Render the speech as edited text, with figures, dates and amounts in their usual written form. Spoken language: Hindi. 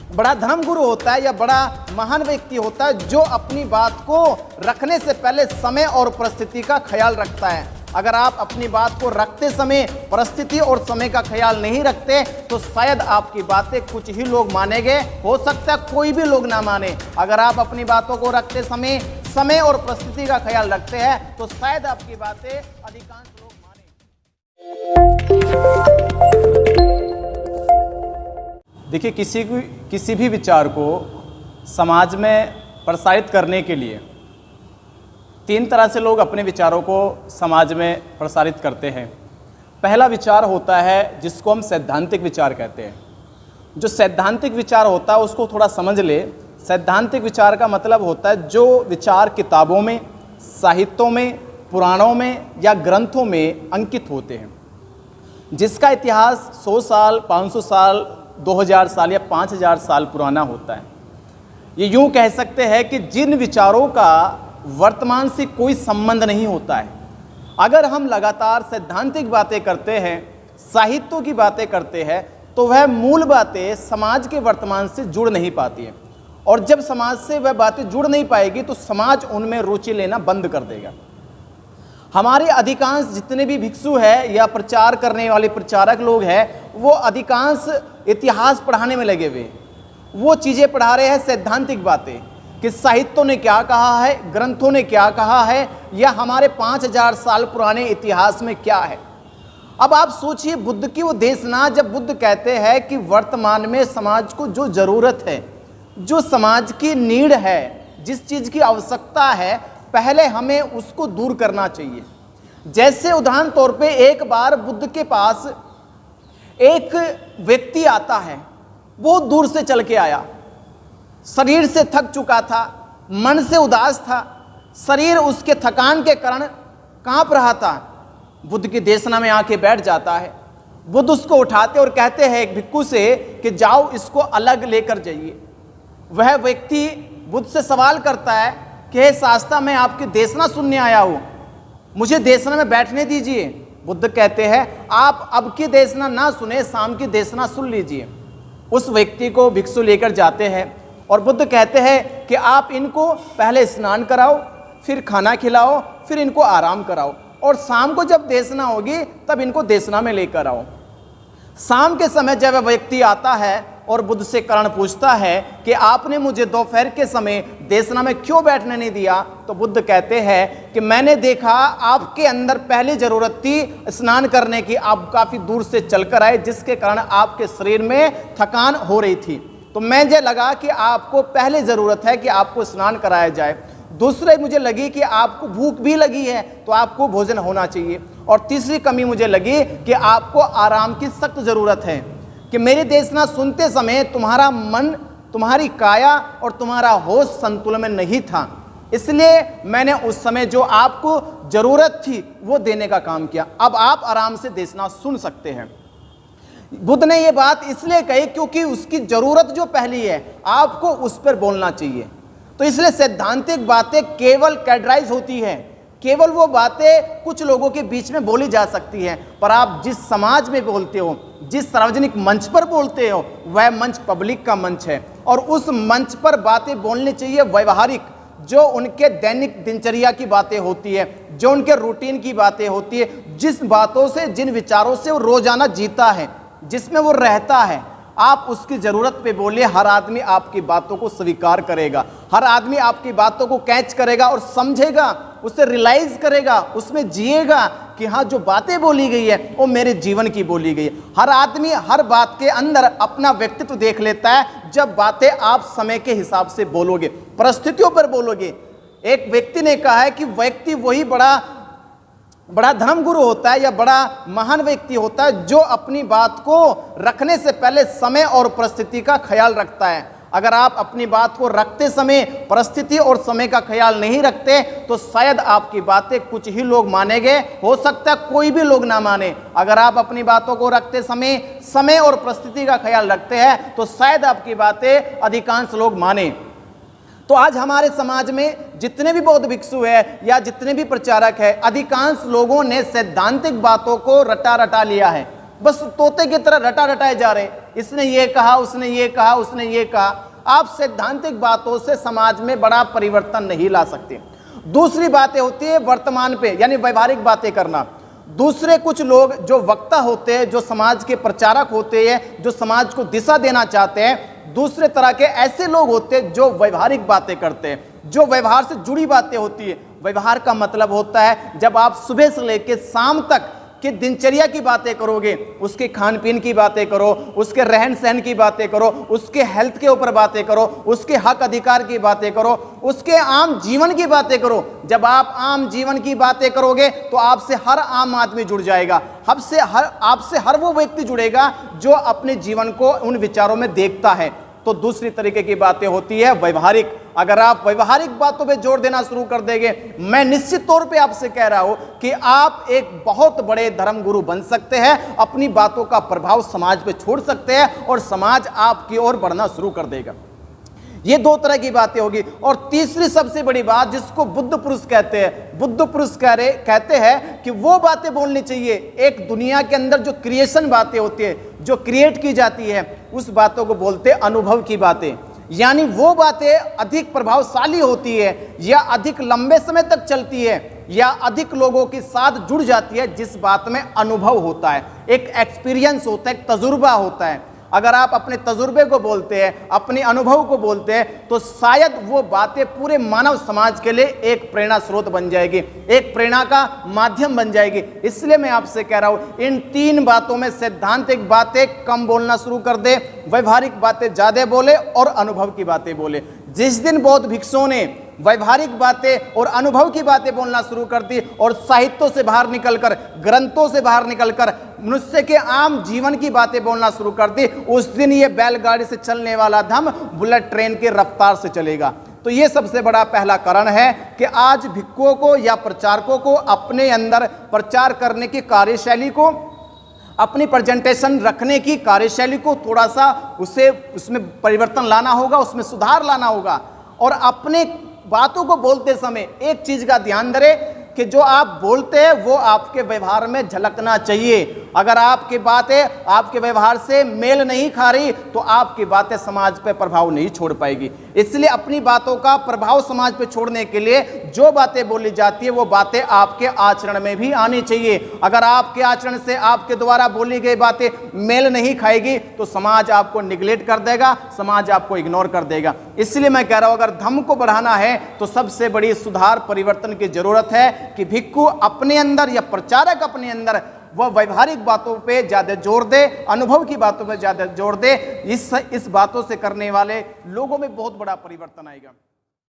बड़ा धर्मगुरु होता है या बड़ा महान व्यक्ति होता है जो अपनी बात को रखने से पहले समय और परिस्थिति का ख्याल रखता है। अगर आप अपनी बात को रखते समय परिस्थिति और समय का ख्याल नहीं रखते तो शायद आपकी बातें कुछ ही लोग मानेंगे, हो सकता है कोई भी लोग ना माने। अगर आप अपनी बातों को रखते समय समय और परिस्थिति का ख्याल रखते हैं तो शायद आपकी बातें अधिकांश लोग माने। देखिए, किसी भी विचार को समाज में प्रसारित करने के लिए 3 तरह से लोग अपने विचारों को समाज में प्रसारित करते हैं। पहला विचार होता है जिसको हम सैद्धांतिक विचार कहते हैं। जो सैद्धांतिक विचार होता है उसको थोड़ा समझ ले। सैद्धांतिक विचार का मतलब होता है जो विचार किताबों में, साहित्यों में, पुराणों में या ग्रंथों में अंकित होते हैं, जिसका इतिहास 100 साल, 500 साल, 2000 साल या 5000 साल पुराना होता है। ये यूँ कह सकते हैं कि जिन विचारों का वर्तमान से कोई संबंध नहीं होता है। अगर हम लगातार सैद्धांतिक बातें करते हैं, साहित्यों की बातें करते हैं, तो वह मूल बातें समाज के वर्तमान से जुड़ नहीं पाती हैं, और जब समाज से वह बातें जुड़ नहीं पाएगी तो समाज उनमें रुचि लेना बंद कर देगा। हमारे अधिकांश जितने भी भिक्षु हैं या प्रचार करने वाले प्रचारक लोग हैं, वो अधिकांश इतिहास पढ़ाने में लगे हुए हैं। वो चीज़ें पढ़ा रहे हैं, सैद्धांतिक बातें कि साहित्यों ने क्या कहा है, ग्रंथों ने क्या कहा है, या हमारे 5000 साल पुराने इतिहास में क्या है। अब आप सोचिए, बुद्ध की वो देशना, जब बुद्ध कहते हैं कि वर्तमान में समाज को जो ज़रूरत है, जो समाज की नीड है, जिस चीज़ की आवश्यकता है, पहले हमें उसको दूर करना चाहिए। जैसे उदाहरण तौर पे एक बार बुद्ध के पास एक व्यक्ति आता है, वो दूर से चल के आया, शरीर से थक चुका था, मन से उदास था, शरीर उसके थकान के कारण कांप रहा था। बुद्ध की देशना में आके बैठ जाता है। बुद्ध उसको उठाते और कहते हैं एक भिक्षु से कि जाओ इसको अलग लेकर जाइए। वह व्यक्ति बुद्ध से सवाल करता है कि हे शास्ता, मैं आपकी देशना सुनने आया हूँ, मुझे देशना में बैठने दीजिए। बुद्ध कहते हैं आप अब की देशना ना सुने, शाम की देशना सुन लीजिए। उस व्यक्ति को भिक्षु लेकर जाते हैं और बुद्ध कहते हैं कि आप इनको पहले स्नान कराओ, फिर खाना खिलाओ, फिर इनको आराम कराओ, और शाम को जब देशना होगी तब इनको देशना में लेकर आओ। शाम के समय जब वह व्यक्ति आता है और बुद्ध से कारण पूछता है कि आपने मुझे दोपहर के समय देशना में क्यों बैठने नहीं दिया, तो बुद्ध कहते हैं कि मैंने देखा आपके अंदर पहली ज़रूरत थी स्नान करने की, आप काफ़ी दूर से चलकर आए, जिसके कारण आपके शरीर में थकान हो रही थी, तो मुझे लगा कि आपको पहले ज़रूरत है कि आपको स्नान कराया जाए। दूसरे मुझे लगी कि आपको भूख भी लगी है तो आपको भोजन होना चाहिए, और तीसरी कमी मुझे लगी कि आपको आराम की सख्त ज़रूरत है, कि मेरी देशना सुनते समय तुम्हारा मन, तुम्हारी काया और तुम्हारा होश संतुलन में नहीं था, इसलिए मैंने उस समय जो आपको ज़रूरत थी वो देने का काम किया। अब आप आराम से देशना सुन सकते हैं। बुद्ध ने ये बात इसलिए कही क्योंकि उसकी ज़रूरत जो पहली है आपको उस पर बोलना चाहिए। तो इसलिए सैद्धांतिक बातें केवल कैडराइज होती हैं, केवल वो बातें कुछ लोगों के बीच में बोली जा सकती हैं, पर आप जिस समाज में बोलते हो, जिस सार्वजनिक मंच पर बोलते हो, वह मंच पब्लिक का मंच है, और उस मंच पर बातें बोलनी चाहिए व्यवहारिक, जो उनके दैनिक दिनचर्या की बातें होती है, जो उनके रूटीन की बातें होती है, जिस बातों से, जिन विचारों से वो रोजाना जीता है, जिसमें वो रहता है, आप उसकी ज़रूरत पे बोलिए। हर आदमी आपकी बातों को स्वीकार करेगा, हर आदमी आपकी बातों को कैच करेगा और समझेगा, उसे रियलाइज करेगा, उसमें जिएगा कि हाँ, जो बातें बोली गई है वो मेरे जीवन की बोली गई है। हर आदमी हर बात के अंदर अपना व्यक्तित्व देख लेता है जब बातें आप समय के हिसाब से बोलोगे, परिस्थितियों पर बोलोगे। एक व्यक्ति ने कहा है कि व्यक्ति वही बड़ा धर्मगुरु होता है या बड़ा महान व्यक्ति होता है जो अपनी बात को रखने से पहले समय और परिस्थिति का ख्याल रखता है। अगर आप अपनी बात को रखते समय परिस्थिति और समय का ख्याल नहीं रखते तो शायद आपकी बातें कुछ ही लोग मानेंगे, हो सकता है कोई भी लोग ना माने। अगर आप अपनी बातों को रखते समय और परिस्थिति का ख्याल रखते हैं तो शायद आपकी बातें अधिकांश लोग माने। तो आज हमारे समाज में जितने भी बौद्ध भिक्षु है या जितने भी प्रचारक है, अधिकांश लोगों ने सैद्धांतिक बातों को रटा लिया है। बस तोते की तरह रटा रटाए जा रहे, इसने ये कहा, उसने ये कहा, उसने ये कहा। आप सैद्धांतिक बातों से समाज में बड़ा परिवर्तन नहीं ला सकते। दूसरी बातें होती है वर्तमान पे, यानी व्यवहारिक बातें करना। दूसरे कुछ लोग जो वक्ता होते हैं, जो समाज के प्रचारक होते हैं, जो समाज को दिशा देना चाहते हैं, दूसरे तरह के ऐसे लोग होते हैं जो व्यवहारिक बातें करते हैं, जो व्यवहार से जुड़ी बातें होती है। व्यवहार का मतलब होता है जब आप सुबह से लेकर शाम तक कि दिनचर्या की बातें करोगे, उसके खान पीन की बातें करो, उसके रहन सहन की बातें करो, उसके हेल्थ के ऊपर बातें करो, उसके हक अधिकार की बातें करो, उसके आम जीवन की बातें करो। जब आप आम जीवन की बातें करोगे तो आपसे हर आम आदमी जुड़ जाएगा, आपसे हर वो व्यक्ति जुड़ेगा जो अपने जीवन को उन विचारों में देखता है। तो दूसरी तरीके की बातें होती है व्यवहारिक। अगर आप व्यवहारिक बातों पे जोर देना शुरू कर देंगे, मैं निश्चित तौर पे आपसे कह रहा हूं कि आप एक बहुत बड़े धर्मगुरु बन सकते हैं, अपनी बातों का प्रभाव समाज पे छोड़ सकते हैं और समाज आपकी ओर बढ़ना शुरू कर देगा। ये दो तरह की बातें होगी। और तीसरी सबसे बड़ी बात जिसको बुद्ध पुरुष कहते हैं, बुद्ध पुरुष कहते हैं कि वो बातें बोलनी चाहिए, एक दुनिया के अंदर जो क्रिएशन बातें होती है, जो क्रिएट की जाती है, उस बातों को बोलते हैं अनुभव की बातें। यानी वो बातें अधिक प्रभावशाली होती है या अधिक लंबे समय तक चलती है या अधिक लोगों के साथ जुड़ जाती है जिस बात में अनुभव होता है, एक एक्सपीरियंस होता है, एक तजुर्बा होता है। अगर आप अपने तजुर्बे को बोलते हैं, अपने अनुभव को बोलते हैं, तो शायद वो बातें पूरे मानव समाज के लिए एक प्रेरणा स्रोत बन जाएगी, एक प्रेरणा का माध्यम बन जाएगी। इसलिए मैं आपसे कह रहा हूं, इन तीन बातों में सैद्धांतिक बातें कम बोलना शुरू कर दे, व्यवहारिक बातें ज्यादा बोले और अनुभव की बातें बोले। जिस दिन बौद्ध भिक्षुओं ने व्यवहारिक बातें और अनुभव की बातें बोलना शुरू कर दी और साहित्यों से बाहर निकलकर, ग्रंथों से बाहर निकलकर मनुष्य के आम जीवन की बातें बोलना शुरू कर दी, उस दिन ये बैलगाड़ी से चलने वाला धम बुलेट ट्रेन की रफ्तार से चलेगा। तो ये सबसे बड़ा पहला कारण है कि आज भिक्षुओं को या प्रचारकों को अपने अंदर प्रचार करने की कार्यशैली को, अपनी प्रेजेंटेशन रखने की कार्यशैली को थोड़ा सा उसमें परिवर्तन लाना होगा, उसमें सुधार लाना होगा। और अपने बातों को बोलते समय एक चीज का ध्यान धरें कि जो आप बोलते हैं वो आपके व्यवहार में झलकना चाहिए। अगर आपकी बातें आपके व्यवहार से मेल नहीं खा रही तो आपकी बातें समाज पे प्रभाव नहीं छोड़ पाएगी। इसलिए अपनी बातों का प्रभाव समाज पे छोड़ने के लिए जो बातें बोली जाती है वो बातें आपके आचरण में भी आनी चाहिए। अगर आपके आचरण से आपके द्वारा बोली गई बातें मेल नहीं खाएगी तो समाज आपको निगलेक्ट कर देगा, समाज आपको इग्नोर कर देगा। इसलिए मैं कह रहा हूं, अगर धम्म को बढ़ाना है तो सबसे बड़ी सुधार परिवर्तन की जरूरत है कि भिक्षु अपने अंदर या प्रचारक अपने अंदर वह व्यवहारिक बातों पे ज्यादा जोर दे, अनुभव की बातों पे ज्यादा जोर दे। इस बातों से करने वाले लोगों में बहुत बड़ा परिवर्तन आएगा।